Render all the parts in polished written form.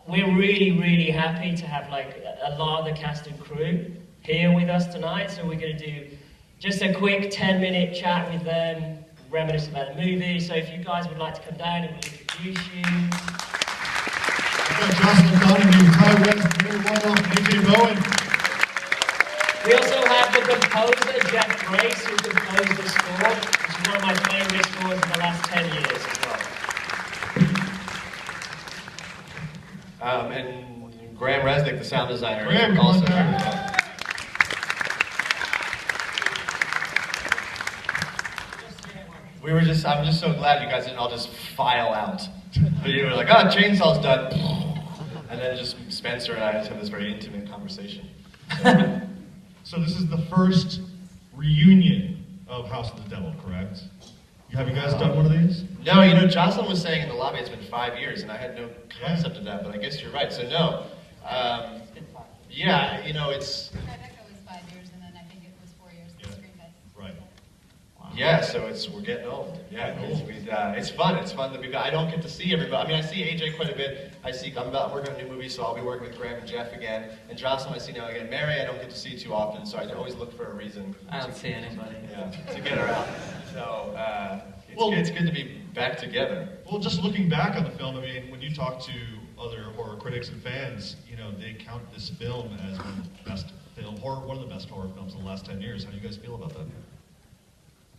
We're really happy to have like a lot of the cast and crew here with us tonight, so we're going to do just a quick 10-minute chat with them, reminisce about the movie. So if you guys would like to come down and we'll introduce you. I've got Jocelin Donahue, Ryan Turek, Woronov, AJ Bowen. We also have the composer, Jeff Grace, who composed the score, which is one of my favourite scores in the last 10 years as well. And Graham Reznick, the sound designer. Graham, also. I'm just so glad you guys didn't all just file out. But you were like, oh, chainsaw's done. And then just Spencer and I just have this very intimate conversation. So this is the first reunion of House of the Devil, correct? Have you guys done one of these? No, you know, Jocelyn was saying in the lobby it's been 5 years, and I had no concept of that, but I guess you're right. So no. Yeah, you know, it's... Tribeca was 5 years, and then I think it was 4 years for Screen Fest. Right. Wow. Yeah, so we're getting old. Yeah, it's fun. It's fun to be back. I don't get to see everybody. I mean, I see AJ quite a bit. I'm working on a new movie, so I'll be working with Graham and Jeff again. And Jocelyn I see now again. Mary I don't get to see too often, so I always look for a reason. I don't see anybody. Yeah, to get her out. So it's good to be back together. Well, just looking back on the film, I mean, when you talk to other horror critics and fans, you know, they count this film as one of the best one of the best horror films in the last 10 years. How do you guys feel about that?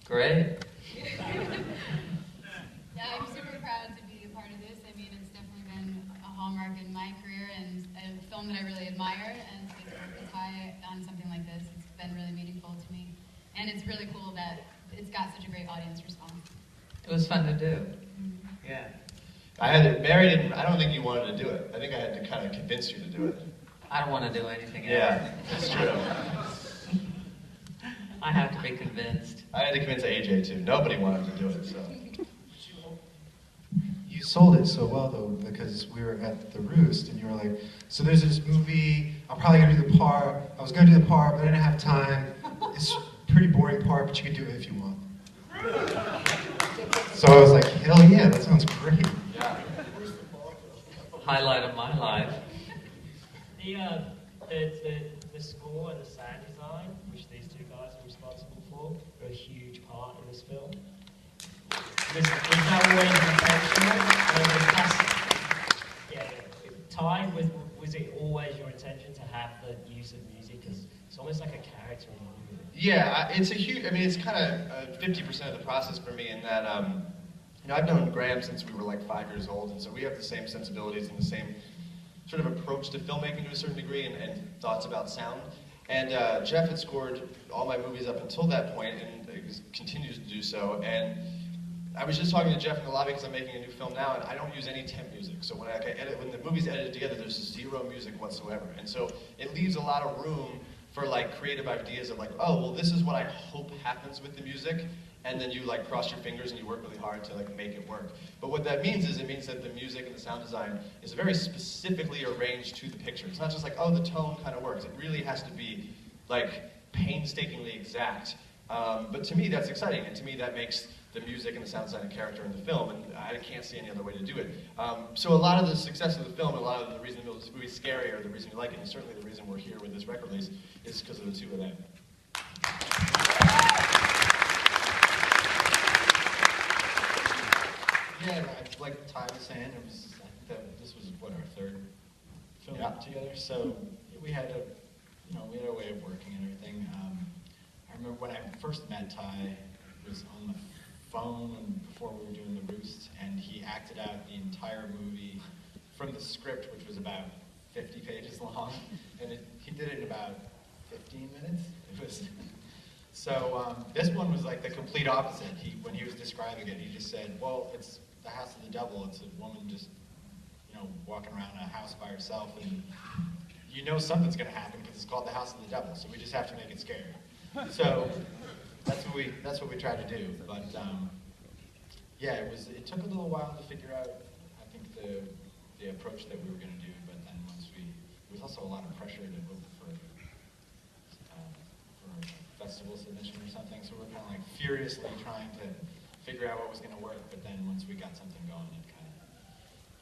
Great. Yeah, I'm super proud to be a part of this. I mean, it's definitely been a hallmark in my career and a film that I really admire, and to get to work with Ty on something like this, it's been really meaningful to me. And it's really cool that it's got such a great audience response. It was fun to do. Yeah. Mary didn't, I don't think you wanted to do it. I think I had to kind of convince you to do it. I don't want to do anything else. Yeah, that's true. I have to be convinced. I had to convince AJ too. Nobody wanted to do it, so. You sold it so well though, because we were at the Roost and you were like, so there's this movie, I'm probably gonna do the part, I was gonna do the part, but I didn't have time. It's a pretty boring part, but you can do it if you want. So I was like, hell yeah, that sounds great. Yeah. Highlight of my life. The score and the sound design, which these two guys are responsible for, are a huge part in this film. Was that always intentional? Ty, was it always your intention to have the use of music? Because it's almost like a character in the movie. Yeah, it's a huge, I mean, it's kind of 50% of the process for me in that, you know, I've known Graham since we were like 5 years old, and so we have the same sensibilities and the same sort of approach to filmmaking to a certain degree and thoughts about sound. And Jeff had scored all my movies up until that point and continues to do so. And I was just talking to Jeff in the lobby because I'm making a new film now, and I don't use any temp music. So when when the movie's edited together, there's zero music whatsoever. And so it leaves a lot of room for like creative ideas of like, oh, well, this is what I hope happens with the music. And then you like cross your fingers and you work really hard to like make it work. But what that means is it means that the music and the sound design is very specifically arranged to the picture. It's not just like, oh, the tone kind of works. It really has to be like painstakingly exact. But to me, that's exciting. And to me, that makes the music and the sound design and character in the film. And I can't see any other way to do it. So a lot of the success of the film, a lot of the reason this movie is scary or the reason you like it, and certainly the reason we're here with this record release, is because of the two of them. Yeah, like Ty was saying, this was what, our third film together. So we had a way of working and everything. I remember when I first met Ty, it was on the phone before we were doing The Roost, and he acted out the entire movie from the script, which was about 50 pages long, and he did it in about 15 minutes. It was so this one was like the complete opposite. When he was describing it, he just said, well, it's the house of the devil. It's a woman just, you know, walking around a house by herself, and you know something's going to happen because it's called the house of the devil. So we just have to make it scary. So that's what we tried to do. But yeah, it took a little while to figure out, I think, the approach that we were going to do. But then there was also a lot of pressure to look for a festival submission or something. So we're kind of like furiously trying to figure out what was going to work, but then once we got something going, it kind of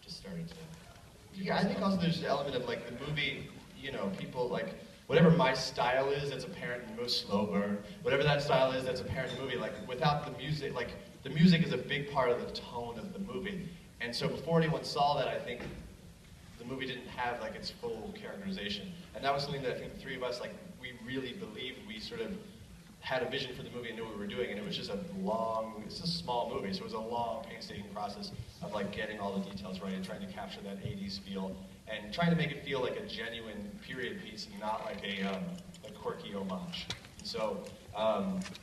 just started to. Yeah, I think also there's an element of like the movie, people like, whatever my style is, that's apparent in the movie, slow burn, whatever that style is, that's apparent in the movie, like without the music, like the music is a big part of the tone of the movie. And so before anyone saw that, I think the movie didn't have like its full characterization. And that was something that I think the three of us, like, we really believed. We sort of had a vision for the movie and knew what we were doing, and it was just it's a small movie, so it was a long, painstaking process of like getting all the details right and trying to capture that 80s feel and trying to make it feel like a genuine period piece and not like a quirky homage. And so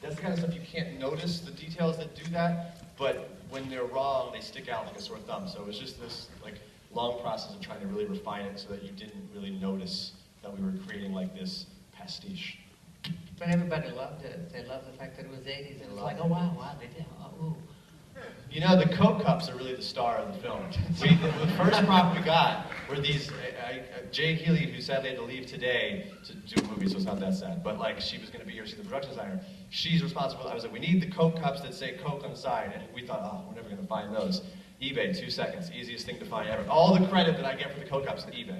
that's the kind of stuff you can't notice, the details that do that, but when they're wrong, they stick out like a sore thumb. So it was just this like long process of trying to really refine it so that you didn't really notice that we were creating like this pastiche. But everybody loved it. They loved the fact that it was 80s. It was like, oh wow, they did. Oh, ooh. The Coke cups are really the star of the film. The first prop we got were these, Jade Healy, who sadly had to leave today to do a movie, so it's not that sad, but like she was going to be here, she's the production designer. She's responsible. I was like, we need the Coke cups that say Coke on the side, and we thought, oh, we're never going to find those. eBay, 2 seconds, easiest thing to find ever. All the credit that I get for the Coke cups is eBay.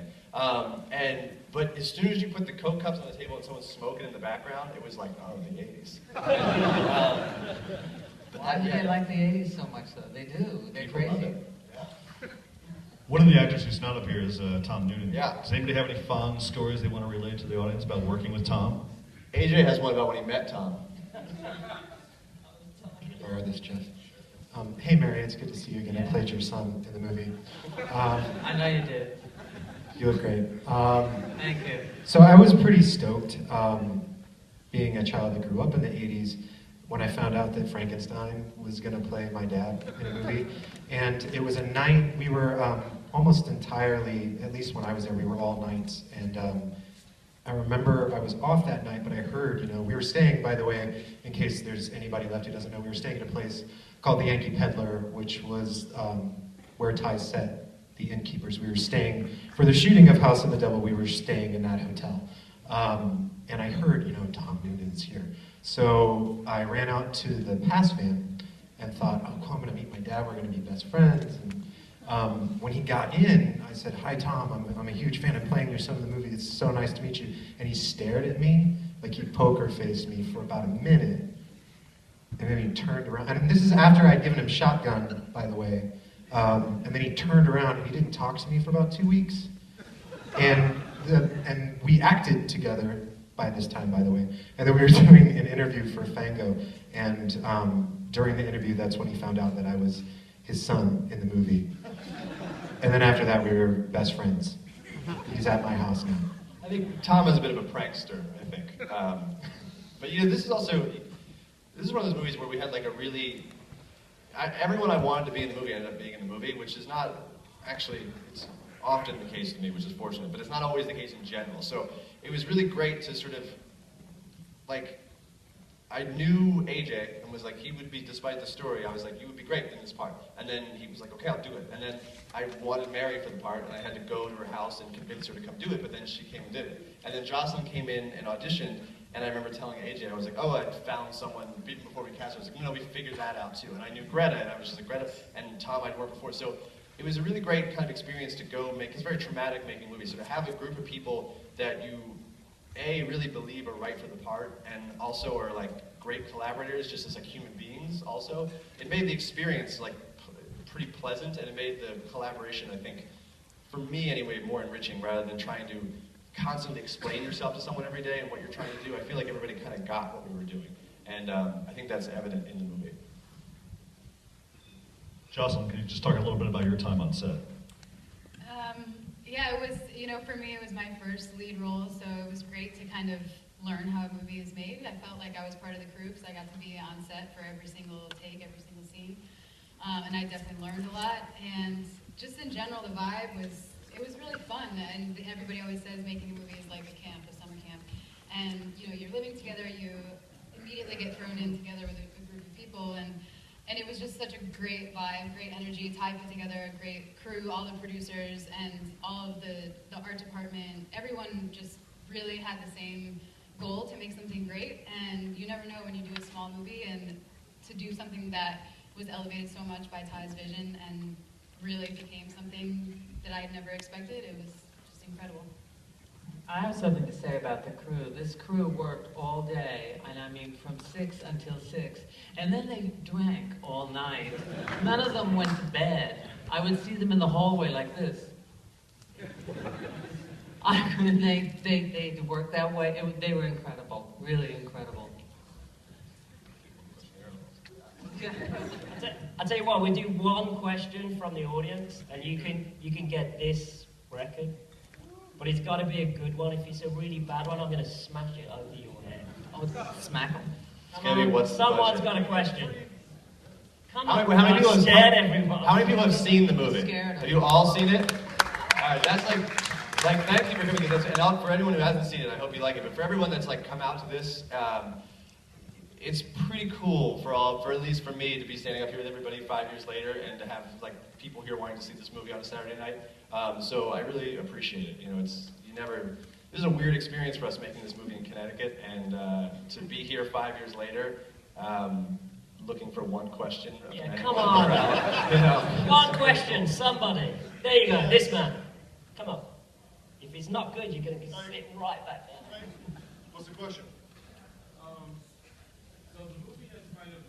But as soon as you put the Coke cups on the table and someone's smoking in the background, it was like, oh, the 80s. Why do they like the 80s so much, though? They do. They're crazy. One of the actors who's not up here is Tom Noonan. Yeah. Does anybody have any fond stories they want to relate to the audience about working with Tom? AJ has one about when he met Tom. Borrow this, Jeff. Hey, Mary, it's good to see you again. I played your son in the movie. I know you did. You look great. Thank you. So I was pretty stoked, being a child that grew up in the 80s, when I found out that Frankenstein was going to play my dad in a movie. And it was a night, we were almost entirely, at least when I was there, we were all nights. And I remember I was off that night, but I heard, we were staying, by the way, in case there's anybody left who doesn't know, we were staying at a place called the Yankee Peddler, which was where Ty set the Innkeepers. We were staying, for the shooting of House of the Devil, we were staying in that hotel. And I heard, Tom Noonan's here. So I ran out to the pass van and thought, oh, cool, I'm gonna meet my dad, we're gonna be best friends. And when he got in, I said, hi, Tom, I'm a huge fan of playing your son in the movie. It's so nice to meet you. And he stared at me, like he poker-faced me for about a minute. And then he turned around, and this is after I'd given him shotgun, by the way. And then he turned around and he didn't talk to me for about 2 weeks. And we acted together by this time, by the way. And then we were doing an interview for Fango. And during the interview, that's when he found out that I was his son in the movie. And then after that, we were best friends. He's at my house now. I think Tom is a bit of a prankster, I think. But this is one of those movies where we had like a really, everyone I wanted to be in the movie ended up being in the movie, which is not, actually, it's often the case to me, which is fortunate, but it's not always the case in general. So it was really great to sort of, like, I knew AJ and was like, he would be, despite the story, I was like, you would be great in this part. And then he was like, okay, I'll do it. And then I wanted Mary for the part, and I had to go to her house and convince her to come do it, but then she came and did it. And then Jocelin came in and auditioned, and I remember telling AJ, I was like, oh, I found someone before we cast her. I was like, we figured that out too. And I knew Greta, and I was just like, Greta, and Tom I'd worked before. So it was a really great kind of experience to go make, it's very traumatic making movies, so to have a group of people that you, A, really believe are right for the part, and also are like great collaborators, just as like human beings also. It made the experience like pretty pleasant, and it made the collaboration, I think, for me anyway, more enriching rather than trying to constantly explain yourself to someone every day and what you're trying to do. I feel like everybody kind of got what we were doing, and I think that's evident in the movie. Jocelin, can you just talk a little bit about your time on set? Yeah, it was, for me it was my first lead role, so it was great to kind of learn how a movie is made. I felt like I was part of the crew because I got to be on set for every single take, every single scene. And I definitely learned a lot. And just in general, the vibe was, it was really fun. And everybody always says making a movie is like a camp, a summer camp. And you're living together, you immediately get thrown in together with a group of people. And it was just such a great vibe, great energy. Ty put together a great crew, all the producers and all of the art department. Everyone just really had the same goal to make something great. And you never know when you do a small movie, and to do something that was elevated so much by Ty's vision and really became something that I had never expected. It was just incredible. I have something to say about the crew. This crew worked all day, and I mean from 6 until 6, and then they drank all night. None of them went to bed. I would see them in the hallway like this. I mean, they worked that way. They were incredible, really incredible. I'll tell you what, we do one question from the audience, and you can get this record. But it's got to be a good one. If it's a really bad one, I'm going to smash it over your head. Oh, smack them. Someone's got a question. Come on, how many people have scared everyone. How many people have seen the movie? Scared. Have you all seen it? All right, that's like thank you for coming to this. And for anyone who hasn't seen it, I hope you like it. But for everyone that's like come out to this, it's pretty cool for at least for me to be standing up here with everybody 5 years later and to have like people here wanting to see this movie on a Saturday night. So I really appreciate it. You know, this is a weird experience for us making this movie in Connecticut, and to be here 5 years later, looking for one question. Yeah, come on. You know. One question, somebody. There you go, this man. Come on. If it's not good, you're going to sit right back there. What's the question? So the movie has kind of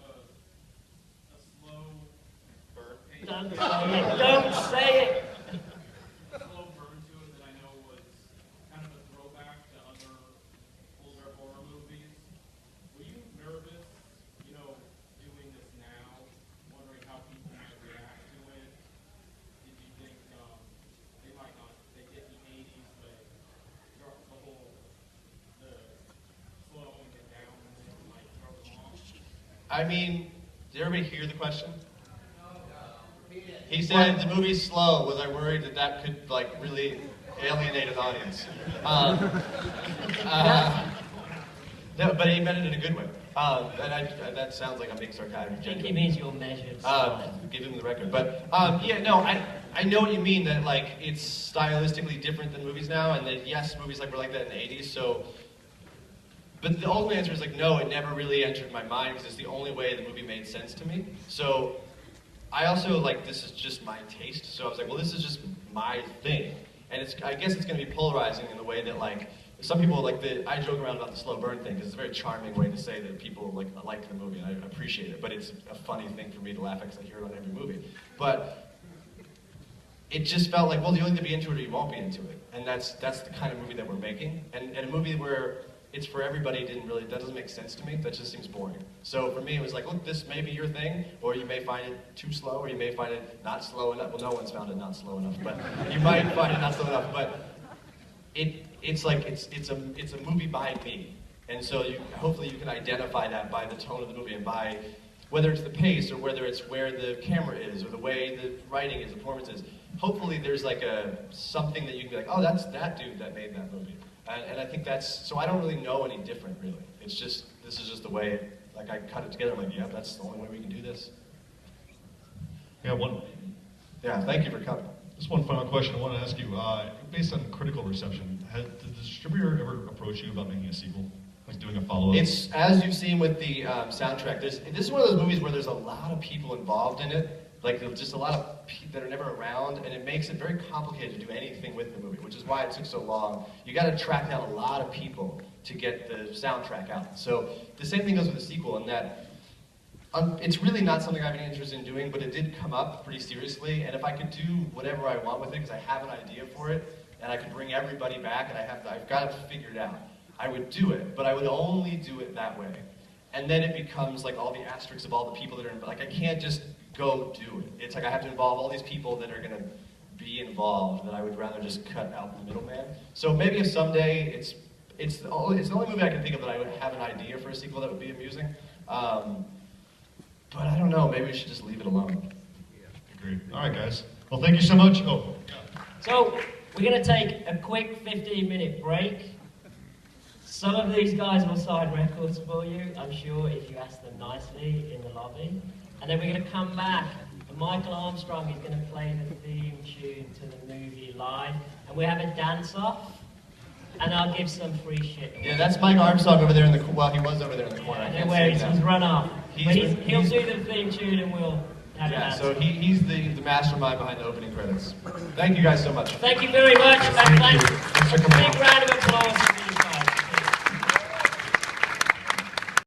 a slow burn pace. Don't say it. Don't say it. Slow burn to it that I know was kind of a throwback to other older horror movies. Were you nervous, you know, doing this now, wondering how people might react to it? Did you think they might not, they get the 80s, but the slowing it down and then it might throw them off? I mean, did everybody hear the question? He said the movie's slow. Was I worried that could like really alienate an audience? No, but he meant it in a good way. That sounds like I'm being sarcastic. I think he means you're measured. Give him the record. But yeah, no, I know what you mean, that like it's stylistically different than movies now, and that yes, movies like were like that in the 80s. So, but the ultimate answer is like no, it never really entered my mind because it's the only way the movie made sense to me. So I also like this is just my taste. So I was like, well, this is just my thing, and I guess it's going to be polarizing in the way that like. Some people I joke around about the slow burn thing because it's a very charming way to say that people like the movie, and I appreciate it. But it's a funny thing for me to laugh at because I hear it on every movie. But it just felt like, well, you either be into it or you won't be into it, and that's the kind of movie that we're making. And a movie where it's for everybody that doesn't make sense to me. That just seems boring. So for me, it was like, look, this may be your thing, or you may find it too slow, or you may find it not slow enough. Well, no one's found it not slow enough, but you might find it not slow enough. But it's a movie by me, and so hopefully you can identify that by the tone of the movie and by whether it's the pace or whether it's where the camera is or the way the writing is, the performance is. Hopefully there's like something that you can be like, oh, that's that dude that made that movie, and I think so I don't really know any different really. It's just this is just the way I cut it together. I'm like, yeah, that's the only way we can do this. Yeah, thank you for coming. Just one final question I want to ask you. Based on critical reception, did the distributor ever approach you about making a sequel? Like doing a follow-up? It's, as you've seen with the soundtrack, this is one of those movies where there's a lot of people involved in it. Like, just a lot of people that are never around, and it makes it very complicated to do anything with the movie, which is why it took so long. You got to track down a lot of people to get the soundtrack out. So the same thing goes with the sequel in that it's really not something I have any interest in doing, but it did come up pretty seriously, and if I could do whatever I want with it, because I have an idea for it, and I could bring everybody back, and I've got it figured out, I would do it, but I would only do it that way. And then it becomes like all the asterisks of all the people that are involved. Like, I can't just go do it. It's like I have to involve all these people that are going to be involved, that I would rather just cut out the middleman. So maybe if someday it's the only movie I can think of that I would have an idea for a sequel that would be amusing. But I don't know, maybe we should just leave it alone. Agreed. All right, guys. Well, thank you so much. Oh, yeah. So, we're going to take a quick 15-minute break. Some of these guys will sign records for you, I'm sure, if you ask them nicely in the lobby. And then we're going to come back, and Michael Armstrong is going to play the theme tune to the movie live. And we have a dance-off, and I'll give some free shit away. Yeah, that's Mike Armstrong over there in the corner. Well, he was over there in the corner. I I can't know where see he's him now. run off. But he'll do the theme tune, and we'll Had an Yeah, answer. so he's the mastermind behind the opening credits. Thank you guys so much. Thank you very much. Thank you. And Thanks for coming big out. round of